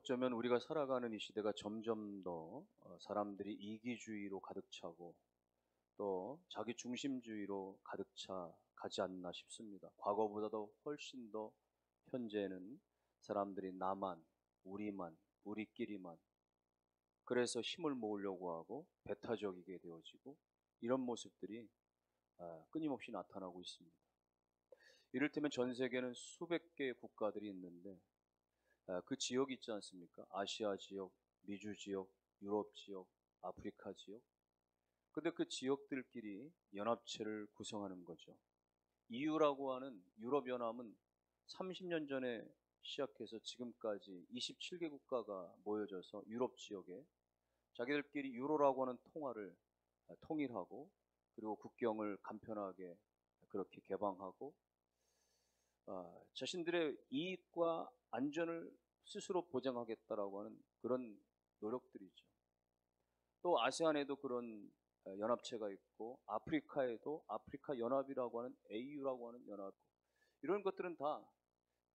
어쩌면 우리가 살아가는 이 시대가 점점 더 사람들이 이기주의로 가득 차고 또 자기 중심주의로 가득 차 가지 않나 싶습니다. 과거보다도 훨씬 더 현재는 사람들이 나만, 우리만, 우리끼리만 그래서 힘을 모으려고 하고 배타적이게 되어지고 이런 모습들이 끊임없이 나타나고 있습니다. 이를테면 전 세계는 수백 개의 국가들이 있는데 그 지역이 있지 않습니까? 아시아 지역, 미주 지역, 유럽 지역, 아프리카 지역. 근데 그 지역들끼리 연합체를 구성하는 거죠. EU라고 하는 유럽연합은 30년 전에 시작해서 지금까지 27개 국가가 모여져서 유럽 지역에 자기들끼리 유로라고 하는 통화를 통일하고 그리고 국경을 간편하게 그렇게 개방하고 자신들의 이익과 안전을 스스로 보장하겠다라고 하는 그런 노력들이죠. 또 아세안에도 그런 연합체가 있고 아프리카에도 아프리카 연합이라고 하는 AU라고 하는 연합, 이런 것들은 다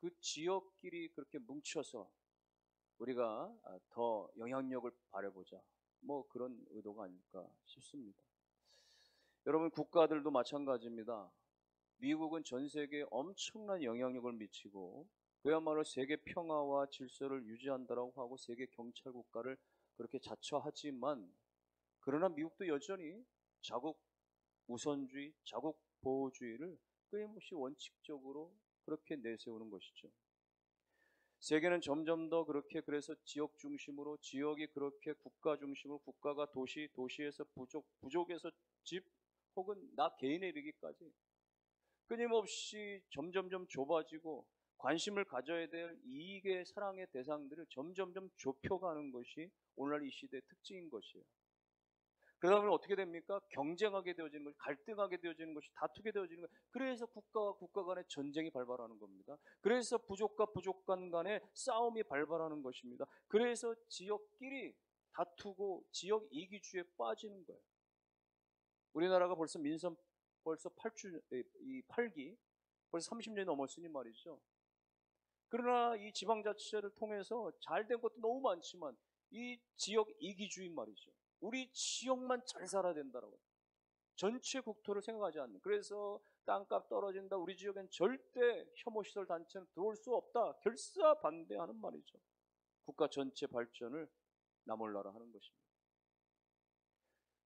그 지역끼리 그렇게 뭉쳐서 우리가 더 영향력을 발휘해보자, 뭐 그런 의도가 아닐까 싶습니다. 여러분, 국가들도 마찬가지입니다. 미국은 전 세계에 엄청난 영향력을 미치고 그야말로 세계 평화와 질서를 유지한다라고 하고 세계 경찰 국가를 그렇게 자처하지만, 그러나 미국도 여전히 자국 우선주의, 자국 보호주의를 끊임없이 원칙적으로 그렇게 내세우는 것이죠. 세계는 점점 더 그렇게, 그래서 지역 중심으로, 지역이 그렇게 국가 중심으로, 국가가 도시, 도시에서 부족, 부족에서 집 혹은 나 개인에 이르기까지 끊임없이 점점점 좁아지고 관심을 가져야 될 이익의 사랑의 대상들을 점점점 좁혀가는 것이 오늘날 이 시대의 특징인 것이에요. 그러다 보면 어떻게 됩니까? 경쟁하게 되어지는 것이, 갈등하게 되어지는 것이, 다투게 되어지는 것. 그래서 국가와 국가 간의 전쟁이 발발하는 겁니다. 그래서 부족과 부족 간의 싸움이 발발하는 것입니다. 그래서 지역끼리 다투고 지역 이기주의에 빠지는 거예요. 우리나라가 벌써 민선 벌써 8기 벌써 30년이 넘었으니 말이죠. 그러나 이 지방자치제를 통해서 잘된 것도 너무 많지만 이 지역 이기주의 말이죠. 우리 지역만 잘 살아야 된다라고. 전체 국토를 생각하지 않는. 그래서 땅값 떨어진다, 우리 지역엔 절대 혐오시설 단체는 들어올 수 없다, 결사 반대하는 말이죠. 국가 전체 발전을 나몰라라 하는 것입니다.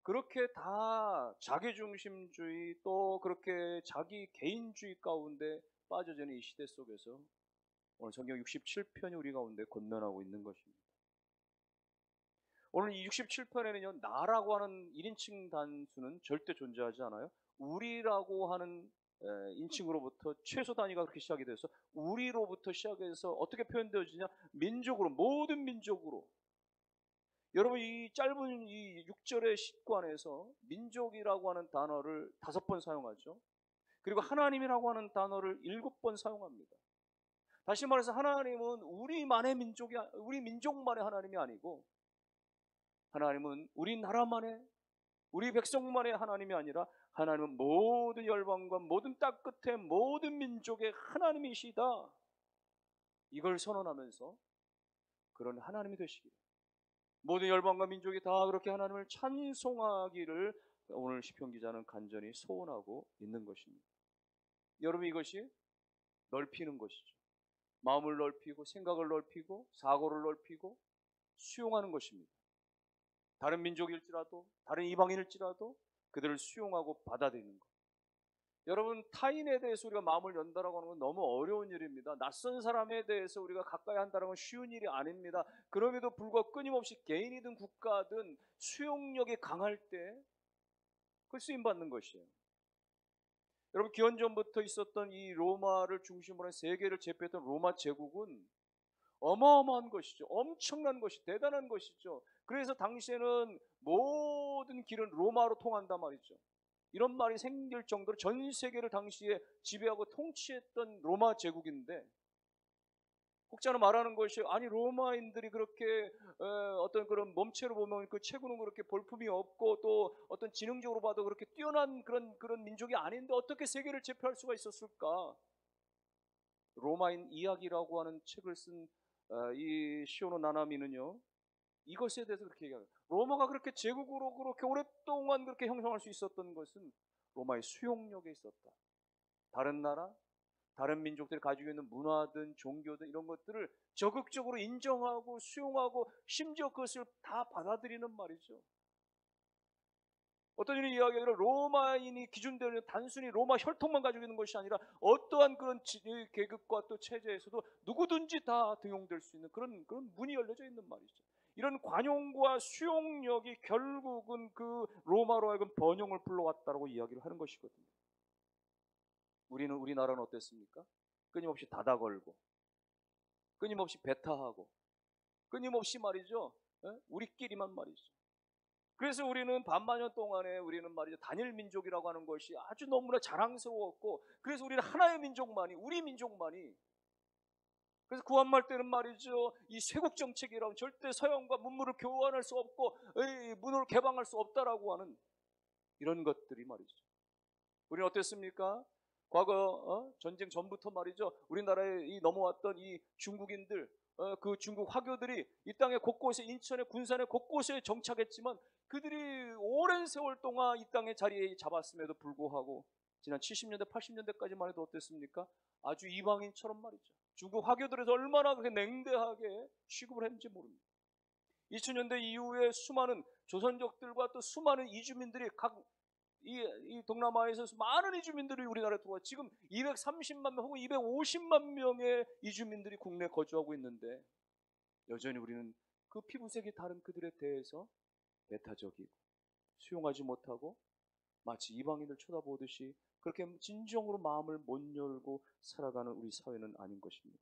그렇게 다 자기중심주의, 또 그렇게 자기 개인주의 가운데 빠져드는 이 시대 속에서 오늘 성경 67편이 우리 가운데 권면하고 있는 것입니다. 오늘 이 67편에는요, 나라고 하는 1인칭 단수는 절대 존재하지 않아요. 우리라고 하는 인칭으로부터 최소 단위가 그렇게 시작이 돼서 우리로부터 시작해서 어떻게 표현되어지냐, 민족으로, 모든 민족으로. 여러분, 이 짧은 이 6절의 식관에서 민족이라고 하는 단어를 5번 사용하죠. 그리고 하나님이라고 하는 단어를 7번 사용합니다. 다시 말해서 하나님은 우리만의 민족이, 우리 민족만의 하나님이 아니고, 하나님은 우리 나라만의, 우리 백성만의 하나님이 아니라 하나님은 모든 열방과 모든 땅 끝에 모든 민족의 하나님이시다, 이걸 선언하면서 그런 하나님이 되시기를, 모든 열방과 민족이 다 그렇게 하나님을 찬송하기를 오늘 시편 기자는 간절히 소원하고 있는 것입니다. 여러분, 이것이 넓히는 것이죠. 마음을 넓히고 생각을 넓히고 사고를 넓히고 수용하는 것입니다. 다른 민족일지라도 다른 이방인일지라도 그들을 수용하고 받아들이는 것. 여러분, 타인에 대해서 우리가 마음을 연다라고 하는 건 너무 어려운 일입니다. 낯선 사람에 대해서 우리가 가까이 한다는 건 쉬운 일이 아닙니다. 그럼에도 불구하고 끊임없이 개인이든 국가든 수용력이 강할 때 그걸 쓰임받는 것이에요. 여러분, 기원전부터 있었던 이 로마를 중심으로 한 세계를 제패했던 로마 제국은 어마어마한 것이죠. 엄청난 것이, 대단한 것이죠. 그래서 당시에는 모든 길은 로마로 통한단 말이죠. 이런 말이 생길 정도로 전 세계를 당시에 지배하고 통치했던 로마 제국인데, 혹자는 말하는 것이, 아니 로마인들이 그렇게 어떤 그런 몸체로 보면 그 체구는 그렇게 볼품이 없고 또 어떤 지능적으로 봐도 그렇게 뛰어난 그런 민족이 아닌데 어떻게 세계를 제패할 수가 있었을까? 로마인 이야기라고 하는 책을 쓴 이 시오노 나나미는요, 이것에 대해서 그렇게 얘기합니다. 로마가 그렇게 제국으로 그렇게 오랫동안 그렇게 형성할 수 있었던 것은 로마의 수용력에 있었다. 다른 나라, 다른 민족들이 가지고 있는 문화든 종교든 이런 것들을 적극적으로 인정하고 수용하고 심지어 그것을 다 받아들이는 말이죠. 어떤 일이 이야기하기를 로마인이 기준되는 단순히 로마 혈통만 가지고 있는 것이 아니라 어떠한 그런 계급과 또 체제에서도 누구든지 다 등용될 수 있는 그런 문이 열려져 있는 말이죠. 이런 관용과 수용력이 결국은 그 로마로 하여금 번영을 불러왔다라고 이야기를 하는 것이거든요. 우리나라는 어땠습니까? 끊임없이 닫아 걸고, 끊임없이 배타하고, 끊임없이 말이죠. 우리끼리만 말이죠. 그래서 우리는 반만년 동안에 우리는 말이죠. 단일 민족이라고 하는 것이 아주 너무나 자랑스러웠고, 그래서 우리는 하나의 민족만이, 우리 민족만이, 그래서 구한말 때는 말이죠. 이 쇄국 정책이라면 절대 서양과 문물을 교환할 수 없고, 문을 개방할 수 없다라고 하는 이런 것들이 말이죠. 우리는 어땠습니까? 과거 전쟁 전부터 말이죠. 우리나라에 넘어왔던 이 중국인들, 그 중국 화교들이 이 땅의 곳곳에, 인천의 군산의 곳곳에 정착했지만 그들이 오랜 세월 동안 이 땅의 자리에 잡았음에도 불구하고 지난 70년대 80년대까지만 해도 어땠습니까? 아주 이방인처럼 말이죠. 중국 화교들에서 얼마나 그렇게 냉대하게 취급을 했는지 모릅니다. 2000년대 이후에 수많은 조선족들과 또 수많은 이주민들이 이 동남아에서 많은 이주민들이 우리나라에 들어와 지금 230만 명 혹은 250만 명의 이주민들이 국내에 거주하고 있는데 여전히 우리는 그 피부색이 다른 그들에 대해서 배타적이고 수용하지 못하고 마치 이방인을 쳐다보듯이 그렇게 진정으로 마음을 못 열고 살아가는 우리 사회는 아닌 것입니까?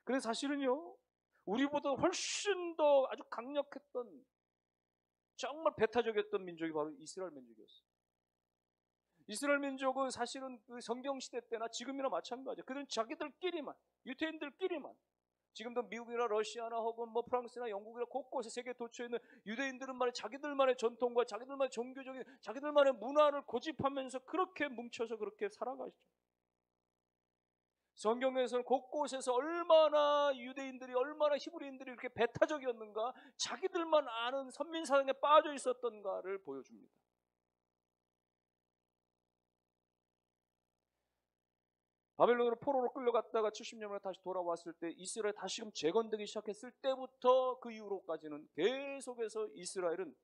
그래서 사실은요, 우리보다 훨씬 더 아주 강력했던, 정말 배타적이었던 민족이 바로 이스라엘 민족이었어요. 이스라엘 민족은 사실은 그 성경시대 때나 지금이나 마찬가지예요. 그들은 자기들끼리만, 유대인들끼리만, 지금도 미국이나 러시아나 혹은 뭐 프랑스나 영국이나 곳곳에 세계 도처에 있는 유대인들은 말이야 자기들만의 전통과 자기들만의 종교적인 자기들만의 문화를 고집하면서 그렇게 뭉쳐서 그렇게 살아가시죠. 성경에서는 곳곳에서 얼마나 유대인들이, 얼마나 히브리인들이 이렇게 배타적이었는가, 자기들만 아는 선민사상에 빠져 있었던가를 보여줍니다. 바벨론으로 포로로 끌려갔다가 70년 만에 다시 돌아왔을 때 이스라엘 다시금 재건되기 시작했을 때부터 그 이후로까지는 계속해서 이스라엘은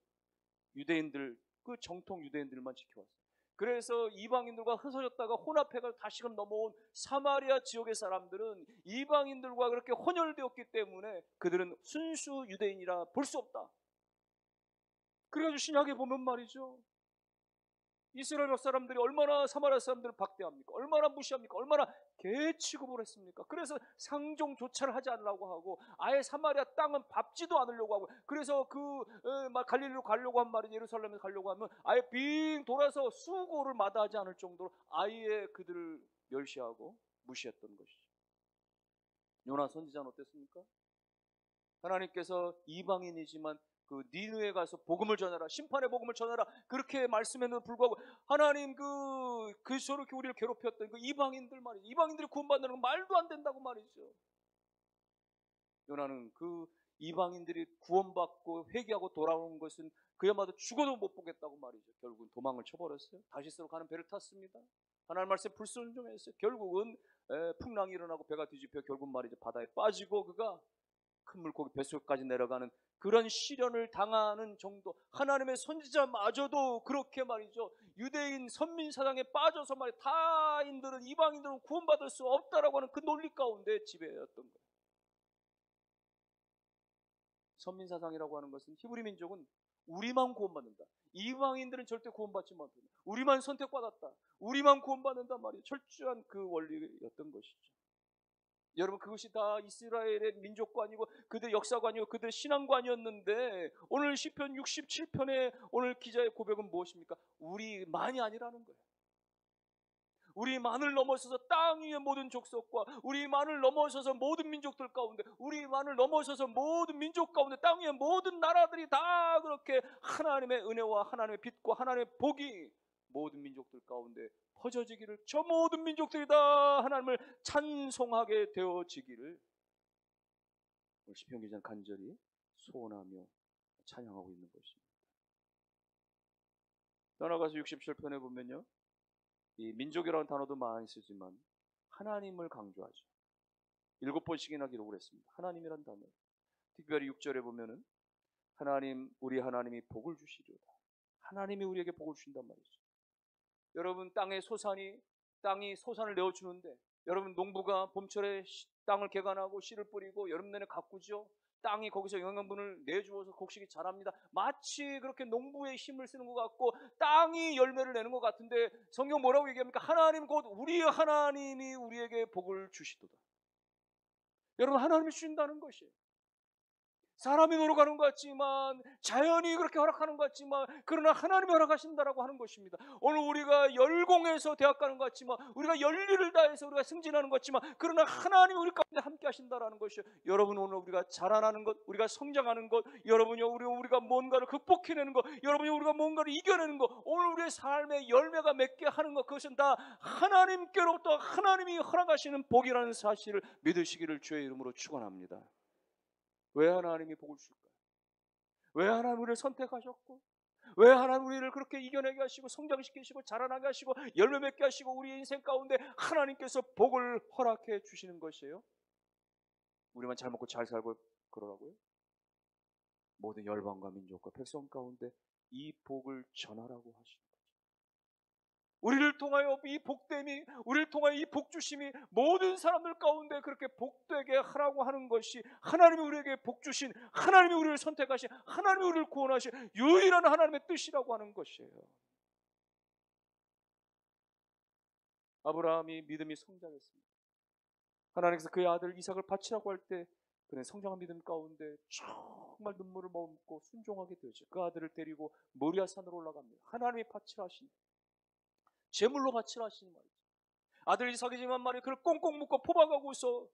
유대인들, 그 정통 유대인들만 지켜왔어요. 그래서 이방인들과 흩어졌다가 혼합해가 다시금 넘어온 사마리아 지역의 사람들은 이방인들과 그렇게 혼혈되었기 때문에 그들은 순수 유대인이라 볼 수 없다. 그래가지고 신약에 보면 말이죠, 이스라엘 사람들이 얼마나 사마리아 사람들을 박대합니까? 얼마나 무시합니까? 얼마나 개 취급을 했습니까? 그래서 상종조차를 하지 않으려고 하고 아예 사마리아 땅은 밟지도 않으려고 하고, 그래서 갈릴리로 가려고 한 말이, 예루살렘에 가려고 하면 아예 빙 돌아서 수고를 마다하지 않을 정도로 아예 그들을 멸시하고 무시했던 것이죠. 요나 선지자는 어땠습니까? 하나님께서 이방인이지만 그 니느에 가서 복음을 전하라, 심판의 복음을 전하라, 그렇게 말씀에도 불구하고 하나님 저렇게 우리를 괴롭혔던 그 이방인들 말이죠. 이방인들이 구원받는 건 말도 안 된다고 말이죠. 요나는 그 이방인들이 구원받고 회개하고 돌아오는 것은 그야말로 죽어도 못 보겠다고 말이죠. 결국은 도망을 쳐버렸어요. 다시스로 가는 배를 탔습니다. 하나님 말씀에 불순종했어요. 결국은 풍랑이 일어나고 배가 뒤집혀 결국 말이죠, 바다에 빠지고 그가 큰 물고기 뱃속까지 내려가는 그런 시련을 당하는 정도, 하나님의 선지자마저도 그렇게 말이죠, 유대인 선민사상에 빠져서 말이죠, 타인들은, 이방인들은 구원받을 수 없다라고 하는 그 논리 가운데 지배였던 거예요. 선민사상이라고 하는 것은 히브리 민족은 우리만 구원받는다, 이방인들은 절대 구원받지 못한다, 우리만 선택받았다, 우리만 구원받는다 말이에요. 철저한 그 원리였던 것이죠. 여러분, 그것이 다 이스라엘의 민족관이고 그들의 역사관이고 그들의 신앙관이었는데 오늘 시편 67편의 오늘 기자의 고백은 무엇입니까? 우리만이 아니라는 거예요. 우리만을 넘어서서 땅 위의 모든 족속과 우리만을 넘어서서 모든 민족들 가운데, 우리만을 넘어서서 모든 민족 가운데 땅 위의 모든 나라들이 다 그렇게 하나님의 은혜와 하나님의 빛과 하나님의 복이 모든 민족들 가운데 퍼져지기를, 저 모든 민족들이 다 하나님을 찬송하게 되어지기를 오늘 시편 기자는 간절히 소원하며 찬양하고 있는 것입니다. 떠나가서 67편에 보면요, 이 민족이라는 단어도 많이 쓰지만 하나님을 강조하죠. 7번씩이나 기록을 했습니다. 하나님이란 단어. 특별히 6절에 보면은 하나님, 우리 하나님이 복을 주시리로다. 하나님이 우리에게 복을 주신단 말이죠. 여러분, 땅이 소산을 내어주는데, 여러분 농부가 봄철에 땅을 개간하고 씨를 뿌리고 여름 내내 가꾸죠. 땅이 거기서 영양분을 내주어서 곡식이 자랍니다. 마치 그렇게 농부의 힘을 쓰는 것 같고 땅이 열매를 내는 것 같은데, 성경 뭐라고 얘기합니까? 하나님, 곧 우리 하나님이 우리에게 복을 주시도다. 여러분, 하나님이 주신다는 것이에요. 사람이 노력하는 것 같지만, 자연이 그렇게 허락하는 것 같지만, 그러나 하나님이 허락하신다라고 하는 것입니다. 오늘 우리가 열공해서 대학 가는 것 같지만, 우리가 열일을 다해서 우리가 승진하는 것 같지만, 그러나 하나님이 우리 가운데 함께 하신다라는 것이요. 여러분, 오늘 우리가 자라나는 것, 우리가 성장하는 것, 여러분요, 우리가 뭔가를 극복해내는 것, 여러분요, 우리가 뭔가를 이겨내는 것, 오늘 우리의 삶의 열매가 맺게 하는 것, 그것은 다 하나님께로부터 하나님이 허락하시는 복이라는 사실을 믿으시기를 주의 이름으로 축원합니다. 왜 하나님이 복을 주실까요? 왜 하나님 우리를 선택하셨고, 왜 하나님 우리를 그렇게 이겨내게 하시고 성장시키시고 자라나게 하시고 열매 맺게 하시고 우리의 인생 가운데 하나님께서 복을 허락해 주시는 것이에요? 우리만 잘 먹고 잘 살고 그러라고요? 모든 열방과 민족과 백성 가운데 이 복을 전하라고 하시는 거죠. 우리를 통하여 이 복됨이, 우리를 통하여 이 복주심이 모든 사람들 가운데 그렇게 복되게 하라고 하는 것이, 하나님이 우리에게 복주신, 하나님이 우리를 선택하신, 하나님이 우리를 구원하신 유일한 하나님의 뜻이라고 하는 것이에요. 아브라함이 믿음이 성장했습니다. 하나님께서 그의 아들 이삭을 바치라고 할 때 그는 성장한 믿음 가운데 정말 눈물을 머금고 순종하게 되죠. 그 아들을 데리고 모리아 산으로 올라갑니다. 하나님이 바치라 하신, 제물로 바치라 하시는 말이죠. 아들 이삭이지만 말이에요, 그를 꽁꽁 묶어 포박하고서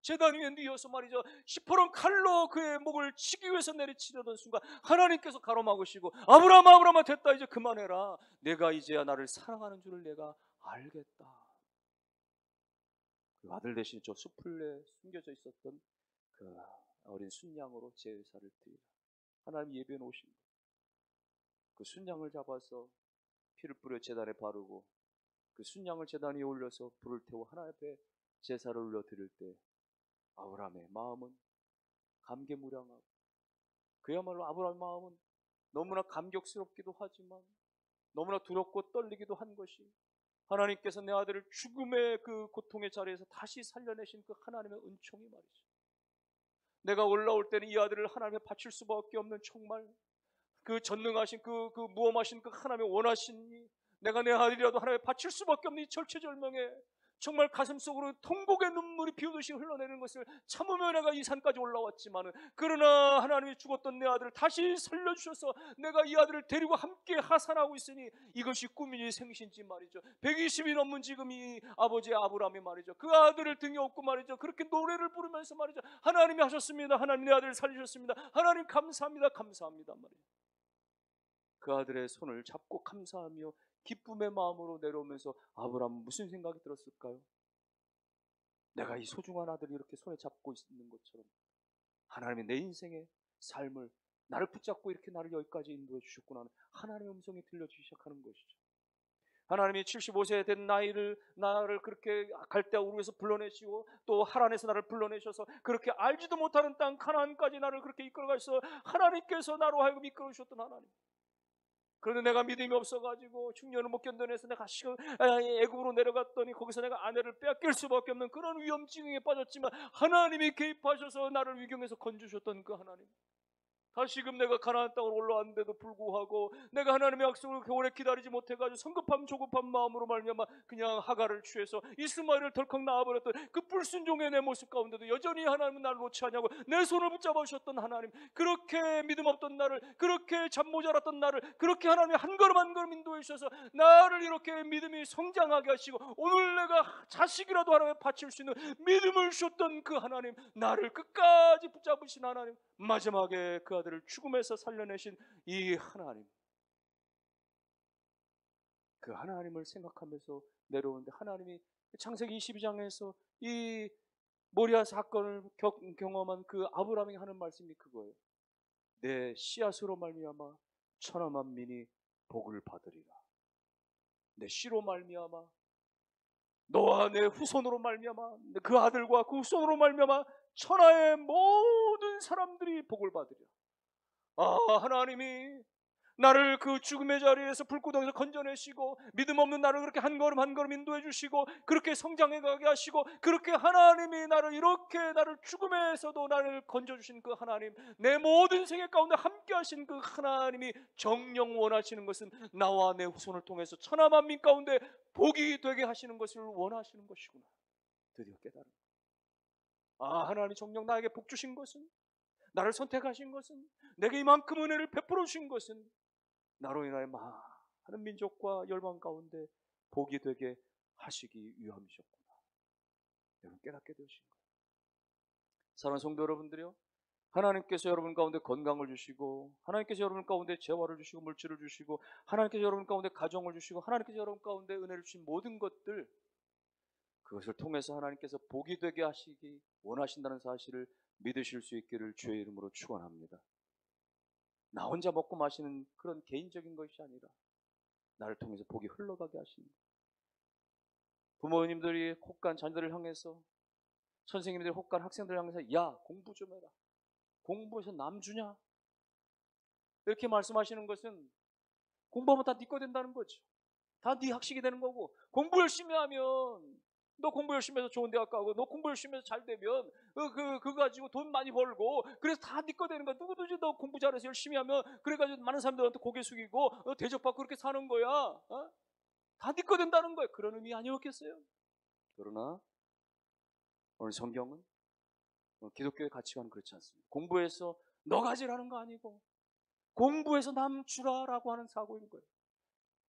제단 위에 누워서 말이죠, 시퍼런 칼로 그의 목을 치기 위해서 내리치려던 순간 하나님께서 가로막으시고, 아브라함, 아브라함아, 됐다, 이제 그만해라. 내가 이제야 나를 사랑하는 줄을 내가 알겠다. 그 아들 대신 저 숲풀에 숨겨져 있었던 그 어린 순양으로 제사를 드리라. 하나님 예배해 놓으신 그 순양을 잡아서 피를 뿌려 제단에 바르고, 그 순양을 제단 위에 올려서 불을 태워 하나님 앞에 제사를 올려 드릴 때 아브라함의 마음은 감개무량하고, 그야말로 아브라함의 마음은 너무나 감격스럽기도 하지만 너무나 두렵고 떨리기도 한 것이, 하나님께서 내 아들을 죽음의 그 고통의 자리에서 다시 살려내신 그 하나님의 은총이 말이죠. 내가 올라올 때는 이 아들을 하나님에 바칠 수밖에 없는, 정말 그 전능하신 그 무엄하신 그 하나님의 원하신, 내가 내 아들이라도 하나님에 바칠 수밖에 없는 이 절체절명에 정말 가슴속으로 통곡의 눈물이 비오듯이 흘러내리는 것을 참으며 내가 이 산까지 올라왔지만은, 그러나 하나님이 죽었던 내 아들을 다시 살려주셔서 내가 이 아들을 데리고 함께 하산하고 있으니 이것이 꿈인지 생신지 말이죠. 120이 넘은 지금 이 아버지 아브라함이 말이죠, 그 아들을 등에 업고 말이죠, 그렇게 노래를 부르면서 말이죠, 하나님이 하셨습니다, 하나님 내 아들을 살리셨습니다, 하나님 감사합니다, 감사합니다 말이죠. 그 아들의 손을 잡고 감사하며 기쁨의 마음으로 내려오면서 아브라함은 무슨 생각이 들었을까요? 내가 이 소중한 아들을 이렇게 손에 잡고 있는 것처럼 하나님이 내 인생의 삶을, 나를 붙잡고 이렇게 나를 여기까지 인도해 주셨구나 하는 하나님의 음성이 들려주기 시작하는 것이죠. 하나님이 75세 된 나를 그렇게 갈대아 우르에서 불러내시고 또 하란에서 나를 불러내셔서 그렇게 알지도 못하는 땅 가나안까지 나를 그렇게 이끌어가셔서 하나님께서 나로 하여금 이끌어 주셨던 하나님. 그런데 내가 믿음이 없어가지고 중년을 못 견뎌내서 내가 애굽으로 내려갔더니 거기서 내가 아내를 빼앗길 수밖에 없는 그런 위험증에 빠졌지만 하나님이 개입하셔서 나를 위경에서 건주셨던 그 하나님, 다시금 내가 가나안 땅으로 올라왔는데도 불구하고 내가 하나님의 약속을 그렇게 오래 기다리지 못해가지고 성급한 조급한 마음으로 말미암아 그냥 하갈을 취해서 이스마엘을 덜컥 낳아버렸던 그 불순종의 내 모습 가운데도 여전히 하나님은 나를 놓지 않냐고 내 손을 붙잡아 주셨던 하나님, 그렇게 믿음 없던 나를, 그렇게 잠 모자랐던 나를 그렇게 하나님이 한 걸음 한 걸음 인도해 주셔서 나를 이렇게 믿음이 성장하게 하시고 오늘 내가 자식이라도 하나님에 바칠 수 있는 믿음을 주셨던 그 하나님, 나를 끝까지 붙잡으신 하나님, 마지막에 그 아들을 죽음에서 살려내신 이 하나님, 그 하나님을 생각하면서 내려오는데, 하나님이 창세기 22장에서 이 모리아 사건을 경험한 그 아브라함이 하는 말씀이 그거예요. 내 씨앗으로 말미암아 천하 만민이 복을 받으리라. 내 씨로 말미암아, 너와 내 후손으로 말미암아, 그 아들과 그 후손으로 말미암아 천하의 모든 사람들이 복을 받으리라. 아, 하나님이 나를 그 죽음의 자리에서 불구덩이에서 건져내시고 믿음 없는 나를 그렇게 한 걸음 한 걸음 인도해 주시고 그렇게 성장해 가게 하시고 그렇게 하나님이 나를 이렇게 나를 죽음에서도 나를 건져주신 그 하나님, 내 모든 생애 가운데 함께 하신 그 하나님이 정녕 원하시는 것은 나와 내 후손을 통해서 천하 만민 가운데 복이 되게 하시는 것을 원하시는 것이구나. 드디어 깨달은, 아, 하나님이 정녕 나에게 복 주신 것은, 나를 선택하신 것은, 내게 이만큼 은혜를 베풀어 주신 것은 나로 인하여 많은 민족과 열방 가운데 복이 되게 하시기 위함이셨구나. 여러분 깨닫게 되신 거예요. 사랑하는 성도 여러분들이요, 하나님께서 여러분 가운데 건강을 주시고, 하나님께서 여러분 가운데 재화를 주시고 물질을 주시고, 하나님께서 여러분 가운데 가정을 주시고, 하나님께서 여러분 가운데 은혜를 주신 모든 것들, 그것을 통해서 하나님께서 복이 되게 하시기 원하신다는 사실을 믿으실 수 있기를 주의 이름으로 축원합니다. 나 혼자 먹고 마시는 그런 개인적인 것이 아니라 나를 통해서 복이 흘러가게 하시는, 부모님들이 혹간 자녀들을 향해서, 선생님들이 혹간 학생들을 향해서 야, 공부 좀 해라, 공부해서 남 주냐, 이렇게 말씀하시는 것은 공부하면 다 네 거 된다는 거죠. 다 네 학식이 되는 거고, 공부 열심히 하면, 너 공부 열심히 해서 좋은 대학 가고, 너 공부 열심히 해서 잘 되면 그거 가지고 돈 많이 벌고, 그래서 다 네 거 되는 거야. 누구든지 너 공부 잘해서 열심히 하면 그래가지고 많은 사람들한테 고개 숙이고 대접받고 그렇게 사는 거야. 다 네 거 된다는 거야. 그런 의미 아니었겠어요? 그러나 오늘 성경은 기독교의 가치관은 그렇지 않습니다. 공부해서 너 가지라는 거 아니고 공부해서 남 주라라고 하는 사고인 거예요.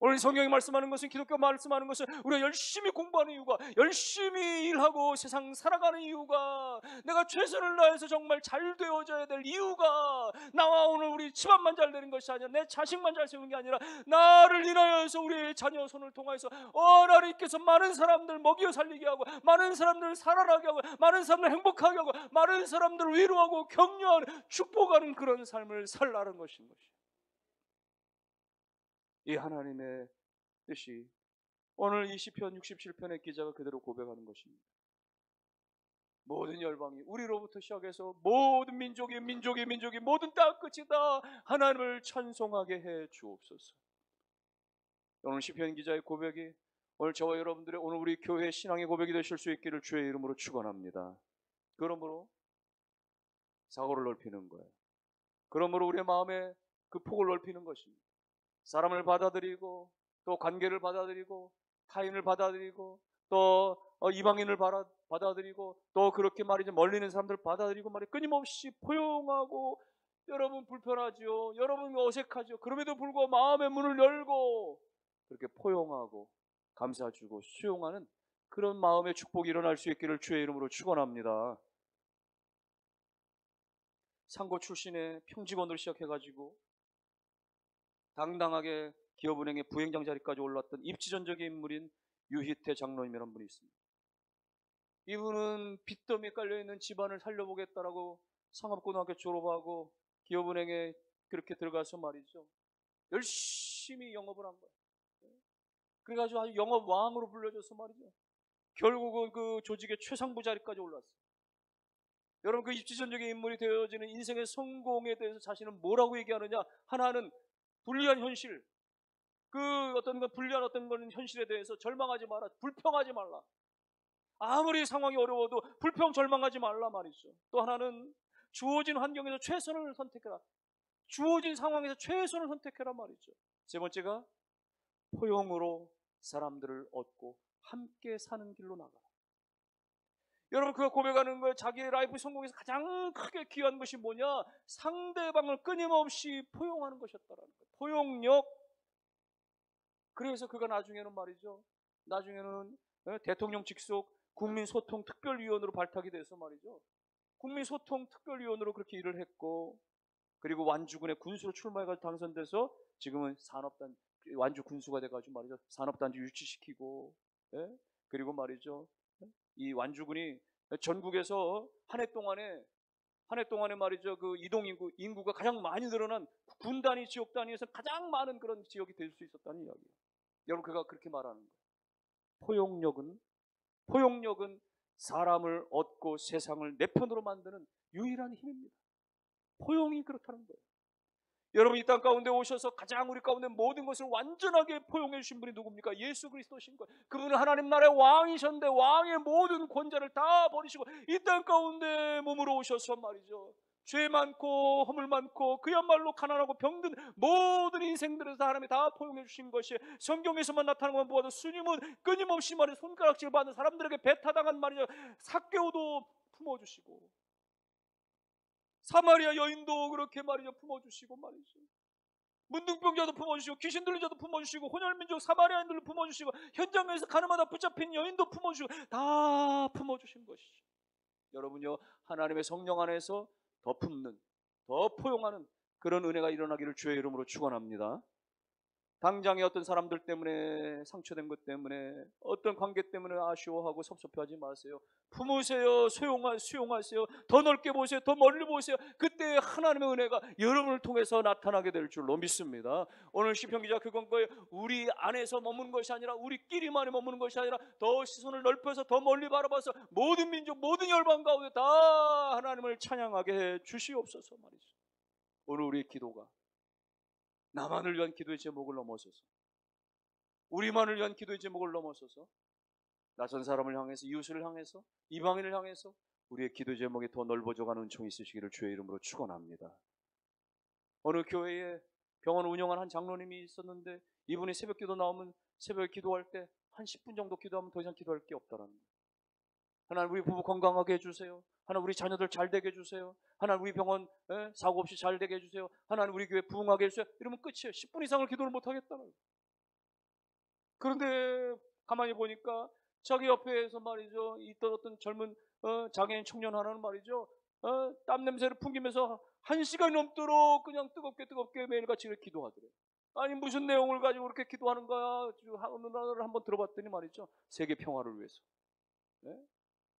오늘 성경이 말씀하는 것은, 기독교 말씀하는 것은, 우리가 열심히 공부하는 이유가, 열심히 일하고 세상 살아가는 이유가, 내가 최선을 다해서 정말 잘 되어져야 될 이유가, 나와 오늘 우리 집안만 잘 되는 것이 아니라, 내 자식만 잘 세우는 게 아니라, 나를 인하여서 우리 자녀 손을 통해서 하나님께서 많은 사람들 먹여 살리게 하고, 많은 사람들을 살아나게 하고, 많은 사람들 행복하게 하고, 많은 사람들을 위로하고 격려하는, 축복하는 그런 삶을 살라는 것인 것이에요. 이 하나님의 뜻이 오늘 이 시편 67편의 기자가 그대로 고백하는 것입니다. 모든 열방이, 우리로부터 시작해서 모든 민족이 모든 땅 끝이 다 하나님을 찬송하게 해 주옵소서. 오늘 시편 기자의 고백이 오늘 저와 여러분들의, 오늘 우리 교회 신앙의 고백이 되실 수 있기를 주의 이름으로 축원합니다. 그러므로 사고를 넓히는 거예요. 그러므로 우리의 마음에 그 폭을 넓히는 것입니다. 사람을 받아들이고, 또 관계를 받아들이고, 타인을 받아들이고, 또 이방인을 받아들이고, 또 그렇게 말이죠, 멀리 있는 사람들 받아들이고 말이 끊임없이 포용하고, 여러분 불편하죠, 여러분 어색하죠. 그럼에도 불구하고 마음의 문을 열고 그렇게 포용하고 감사주고 수용하는 그런 마음의 축복이 일어날 수 있기를 주의 이름으로 축원합니다. 상고 출신의 평직원으로 시작해가지고 당당하게 기업은행의 부행장 자리까지 올랐던 입지전적인 인물인 유희태 장로님이라는 분이 있습니다. 이분은 빚더미에 깔려있는 집안을 살려보겠다라고 상업고등학교 졸업하고 기업은행에 그렇게 들어가서 말이죠, 열심히 영업을 한 거예요. 그래가지고 아주 영업왕으로 불려져서 말이죠, 결국은 그 조직의 최상부 자리까지 올랐어요. 여러분, 그 입지전적인 인물이 되어지는 인생의 성공에 대해서 자신은 뭐라고 얘기하느냐? 하나는 불리한 현실, 그 어떤 건 불리한 어떤 건 현실에 대해서 절망하지 마라, 불평하지 말라. 아무리 상황이 어려워도 불평 절망하지 말라 말이죠. 또 하나는 주어진 환경에서 최선을 선택해라, 주어진 상황에서 최선을 선택해라 말이죠. 세 번째가 포용으로 사람들을 얻고 함께 사는 길로 나가라. 여러분, 그가 고백하는 거예요. 자기의 라이프 성공에서 가장 크게 귀한 것이 뭐냐? 상대방을 끊임없이 포용하는 것이었다라는 거예요. 포용력. 그래서 그가 나중에는 말이죠, 나중에는 대통령 직속 국민소통특별위원으로 발탁이 돼서 말이죠, 국민소통특별위원으로 그렇게 일을 했고, 그리고 완주군의 군수로 출마해서 당선돼서 지금은 산업단 완주 군수가 돼가지고 말이죠, 산업단지 유치시키고, 예? 그리고 말이죠, 이 완주군이 전국에서 한 해 동안에 말이죠, 그 이동 인구가 가장 많이 늘어난 군 단위 지역 단위에서 가장 많은 그런 지역이 될 수 있었다는 이야기예요. 여러분, 그가 그렇게 말하는 거예요. 포용력은 사람을 얻고 세상을 내 편으로 만드는 유일한 힘입니다. 포용이 그렇다는 거예요. 여러분, 이 땅 가운데 오셔서 가장 우리 가운데 모든 것을 완전하게 포용해 주신 분이 누굽니까? 예수 그리스도신 거예요. 그분은 하나님 나라의 왕이셨는데 왕의 모든 권자를 다 버리시고 이 땅 가운데 몸으로 오셔서 말이죠, 죄 많고 허물 많고 그야말로 가난하고 병든 모든 인생들에서 하나님이 다 포용해 주신 것이 성경에서만 나타나는 것만 보아도 주님은 끊임없이 말이죠, 손가락질 받는 사람들에게 배타당한 말이죠, 삭개오도 품어주시고 사마리아 여인도 그렇게 말이죠, 품어주시고 말이죠, 문둥병자도 품어주시고 귀신 들린 자도 품어주시고 혼혈민족 사마리아인들도 품어주시고 현장에서 가늠하다 붙잡힌 여인도 품어주시고 다 품어주신 것이죠. 여러분요, 하나님의 성령 안에서 더 품는, 더 포용하는 그런 은혜가 일어나기를 주의 이름으로 축원합니다. 당장에 어떤 사람들 때문에, 상처된 것 때문에, 어떤 관계 때문에 아쉬워하고 섭섭해하지 마세요. 품으세요. 수용하세요. 더 넓게 보세요. 더 멀리 보세요. 그때 하나님의 은혜가 여러분을 통해서 나타나게 될 줄로 믿습니다. 오늘 시편 기자 그건 거예요. 우리 안에서 머무는 것이 아니라 우리끼리만이 머무는 것이 아니라 더 시선을 넓혀서 더 멀리 바라봐서 모든 민족, 모든 열방 가운데 다 하나님을 찬양하게 해 주시옵소서 말이죠. 오늘 우리의 기도가 나만을 위한 기도의 제목을 넘어서서, 우리만을 위한 기도의 제목을 넘어서서 낯선 사람을 향해서, 이웃을 향해서, 이방인을 향해서 우리의 기도 제목이 더 넓어져가는 은총이 있으시기를 주의 이름으로 축원합니다. 어느 교회에 병원 운영한 한 장로님이 있었는데 이분이 새벽 기도 나오면 새벽에 기도할 때 한 10분 정도 기도하면 더 이상 기도할 게 없다는 거예요. 하나님 우리 부부 건강하게 해주세요. 하나님 우리 자녀들 잘 되게 해주세요. 하나님 우리 병원 사고 없이 잘 되게 해주세요. 하나님 우리 교회 부흥하게 해주세요. 이러면 끝이에요. 10분 이상을 기도를 못하겠다는 거예요. 그런데 가만히 보니까 자기 옆에서 말이죠, 있던 어떤 젊은 장애인 청년 하나는 말이죠, 땀 냄새를 풍기면서 1시간이 넘도록 그냥 뜨겁게 매일같이 이렇게 기도하더래요. 아니 무슨 내용을 가지고 그렇게 기도하는 거야? 어느 날을 한번 들어봤더니 말이죠, 세계 평화를 위해서,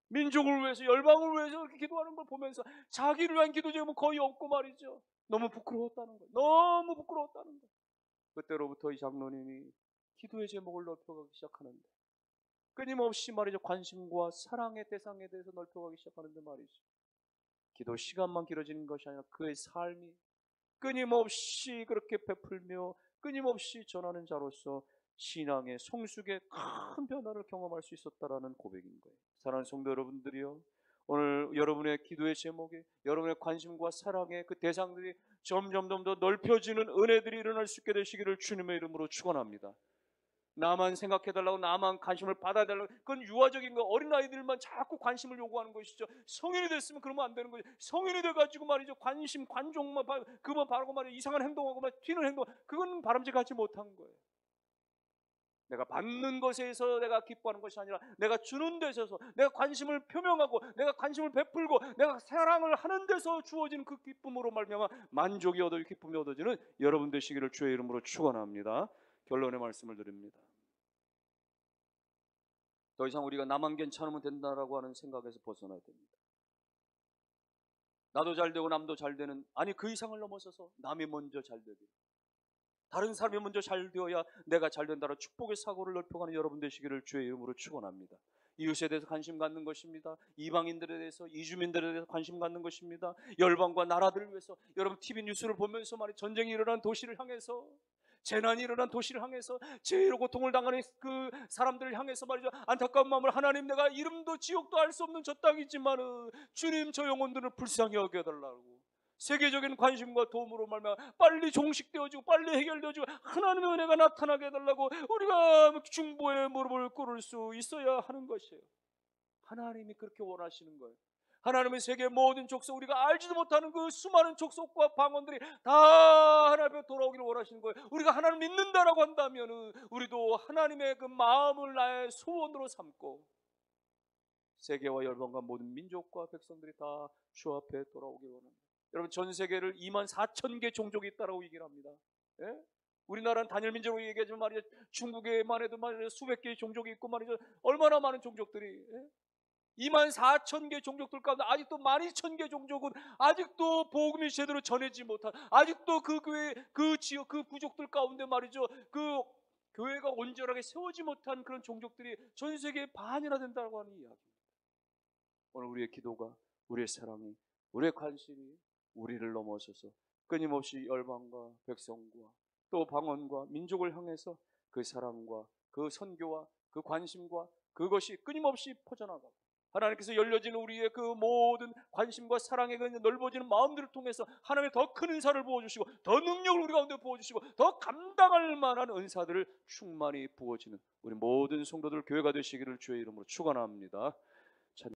민족을 위해서, 열방을 위해서 그렇게 기도하는 걸 보면서 자기를 위한 기도 제목은 거의 없고 말이죠, 너무 부끄러웠다는 거예요. 너무 부끄러웠다는 거예요. 그때로부터 이 장로님이 기도의 제목을 넓혀가기 시작하는데, 끊임없이 말이죠, 관심과 사랑의 대상에 대해서 넓혀가기 시작하는데 말이죠, 기도 시간만 길어지는 것이 아니라 그의 삶이 끊임없이 그렇게 베풀며 끊임없이 전하는 자로서 신앙의 성숙의 큰 변화를 경험할 수 있었다라는 고백인 거예요. 사랑하는 성도 여러분들이요, 오늘 여러분의 기도의 제목에, 여러분의 관심과 사랑의 그 대상들이 점점 더 넓혀지는 은혜들이 일어날 수 있게 되시기를 주님의 이름으로 축원합니다. 나만 생각해달라고, 나만 관심을 받아달라고, 그건 유아적인 거, 어린아이들만 자꾸 관심을 요구하는 것이죠. 성인이 됐으면 그러면 안 되는 거죠. 성인이 돼가지고 말이죠, 관심, 관종만 그만 바라고 말이죠, 이상한 행동하고 막 튀는 행동, 그건 바람직하지 못한 거예요. 내가 받는 것에서 내가 기뻐하는 것이 아니라 내가 주는 데서, 내가 관심을 표명하고 내가 관심을 베풀고 내가 사랑을 하는 데서 주어지는 그 기쁨으로 말미암아 만족이 얻어지고 기쁨이 얻어지는 여러분 되시기를 주의 이름으로 축원합니다. 결론의 말씀을 드립니다. 더 이상 우리가 나만 괜찮으면 된다라고 하는 생각에서 벗어나야 됩니다. 나도 잘 되고 남도 잘 되는, 아니 그 이상을 넘어서서 남이 먼저 잘 되고 다른 사람이 먼저 잘 되어야 내가 잘 된다는 축복의 사고를 넓혀가는 여러분 되시기를 주의 이름으로 축원합니다. 이웃에 대해서 관심 갖는 것입니다. 이방인들에 대해서, 이주민들에 대해서 관심 갖는 것입니다. 열방과 나라들을 위해서, 여러분 TV 뉴스를 보면서 말이 전쟁이 일어난 도시를 향해서, 재난이 일어난 도시를 향해서, 죄로 고통을 당하는 그 사람들을 향해서 말이죠, 안타까운 마음을, 하나님 내가 이름도 지옥도 알 수 없는 저 땅이지만 주님 저 영혼들을 불쌍히 여겨달라고 세계적인 관심과 도움으로 말미암아 빨리 종식되어지고 빨리 해결되어지고 하나님의 은혜가 나타나게 해달라고 우리가 중보의 무릎을 꿇을 수 있어야 하는 것이에요. 하나님이 그렇게 원하시는 거예요. 하나님은 세계 모든 족속, 우리가 알지도 못하는 그 수많은 족속과 방언들이 다 하나님 앞에 돌아오기를 원하시는 거예요. 우리가 하나님 믿는다라고 한다면 우리도 하나님의 그 마음을 나의 소원으로 삼고 세계와 열방과 모든 민족과 백성들이 다 주 앞에 돌아오기를 원합니다. 여러분, 전 세계를 24,000개 종족이 있다라고 얘기를 합니다. 예? 우리나라는 단일 민족으로 얘기하지만 말이죠. 중국에만 해도 말이죠. 수백 개의 종족이 있고 말이죠. 얼마나 많은 종족들이, 예? 24,000개 종족들 가운데 아직도 12,000개 종족은 아직도 복음이 제대로 전해지지 못한, 아직도 그 교회, 그 지역, 그 부족들 가운데 말이죠. 그 교회가 온전하게 세워지 못한 그런 종족들이 전 세계의 반이나 된다고 하는 이야기입니다. 오늘 우리의 기도가, 우리의 사랑이, 우리의 관심이 우리를 넘어서서 끊임없이 열방과 백성과 또 방언과 민족을 향해서 그 사랑과 그 선교와 그 관심과 그것이 끊임없이 퍼져나가고, 하나님께서 열려지는 우리의 그 모든 관심과 사랑의 그 넓어지는 마음들을 통해서 하나님의 더 큰 은사를 부어주시고, 더 능력을 우리 가운데 부어주시고, 더 감당할 만한 은사들을 충만히 부어지는 우리 모든 성도들 교회가 되시기를 주의 이름으로 축원합니다.